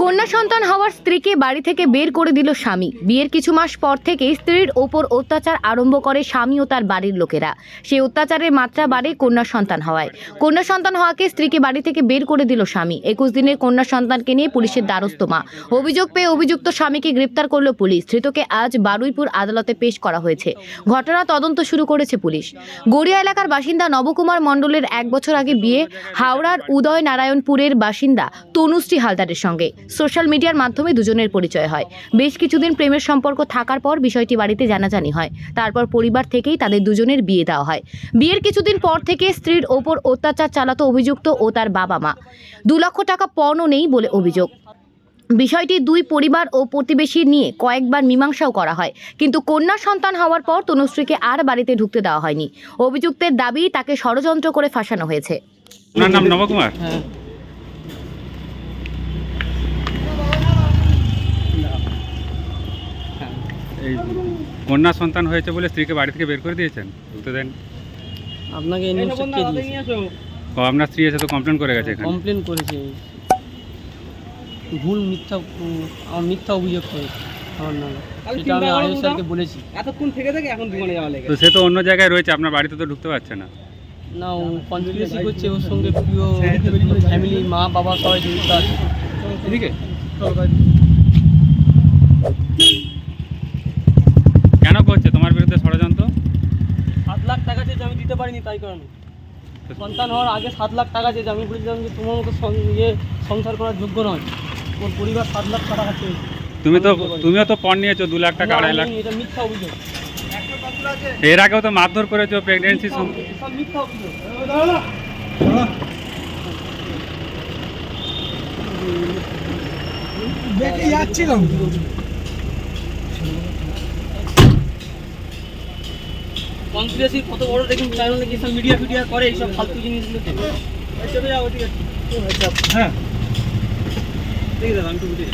কন্যা সন্তান হওয়ার স্ত্রীকে বাড়ি থেকে বের করে দিল স্বামী। বিয়ের কিছু মাস পর থেকেই স্ত্রীর ওপর অত্যাচার আরম্ভ করে স্বামী ও তার বাড়ির লোকেরা। সেই অত্যাচারের মাত্রা বাড়ে কন্যা সন্তান হওয়ায়। কন্যা সন্তান হওয়াকে স্ত্রীকে বাড়ি থেকে বের করে দিল স্বামী। 21 দিনের কন্যা সন্তানকে নিয়ে পুলিশের দ্বারস্থ মা। অভিযোগ পেয়ে অভিযুক্ত স্বামীকে গ্রেপ্তার করল পুলিশ। ধৃতকে আজ বারুইপুর আদালতে পেশ করা হয়েছে। ঘটনা তদন্ত শুরু করেছে পুলিশ। গড়িয়া এলাকার বাসিন্দা নবকুমার মণ্ডলের 1 বছর আগে বিয়ে হাওড়ার উদয় নারায়ণপুরের বাসিন্দা তনুশ্রী হালদারের সঙ্গে। সোশ্যাল মিডিয়ার মাধ্যমে দুজনের পরিচয় হয়। বেশ কিছুদিন প্রেমের সম্পর্ক থাকার পর বিষয়টি বাড়িতে জানাজানি হয়। তারপর পরিবার থেকেই তাদের দুজনের বিয়ে দেওয়া হয়। বিয়ের কিছুদিন পর থেকে স্ত্রীর ওপর অত্যাচার চালাতো অভিযুক্ত ও তার বাবা মা। 2 লক্ষ টাকা পণও নেই বলে অভিযোগ। বিষয়টি দুই পরিবার ও প্রতিবেশী নিয়ে কয়েকবার মীমাংসাও করা হয়, কিন্তু কন্যা সন্তান হওয়ার পর তনুশ্রীকে আর বাড়িতে ঢুকতে দেওয়া হয়নি। অভিযুক্তের দাবি তাকে ষড়যন্ত্র করে ফাঁসানো হয়েছে। আপনার নাম নবকুমার? হ্যাঁ। এই কন্যা সন্তান হয়েছে বলে স্ত্রীকে বাড়ি থেকে বের করে দিয়েছেন? বলতে দেন। আপনাকে এই নিউজটা কে দিয়েছে? আপনার স্ত্রী এসে তো কমপ্লেন করে গেছে এখানে। কমপ্লেন করেছে, ভুল মিথ্যা অভিযোগ করেছে আমার নামে। সেটা আমি আয়ুষ স্যারকে বলেছি। এতক্ষণ থেকে এখন দোকানে যাওয়া লেগে তো সে তো অন্য জায়গায় রয়েছে, আপনার বাড়িতে তো ঢুকতে পারছে না। না, ও কনস্পিরেসি করছে, ওর সঙ্গে প্রিয় ফ্যামিলি, মা বাবা সবাই জড়িত আছে। এদিকে কেন করছে তোমার বিরুদ্ধে ষড়যন্ত্র? 7 লাখ টাকা চেয়েছে, আমি দিতে পারিনি, তাই কারণে। সন্তান হওয়ার আগে 7 লাখ টাকা চেয়েছে, আমি বলেছিলাম যে তোমার মতো সংসার করার যোগ্য নয়। ওর পরিবার 7 লাখ টাকা চেয়েছে। তুমিও তো পণ নিয়েছো 2 লাখ টাকা, 2.5 লাখ। এটা মিথ্যা অভিযোগ। এর আগেও তো মারধর করেছো প্রেগনেন্সি সব মিথ্যা অভিযোগ। দেখে যাচ্ছিল কনস্পিরেসি কত বড় দেখুন, চ্যানেলে কি সব মিডিয়া ফিডিয়া করে এইসব ফালতু জিনিসগুলোতে। চলে যাও, ঠিক আছে। হ্যাঁ ঠিক আছে, আমি তো বুঝে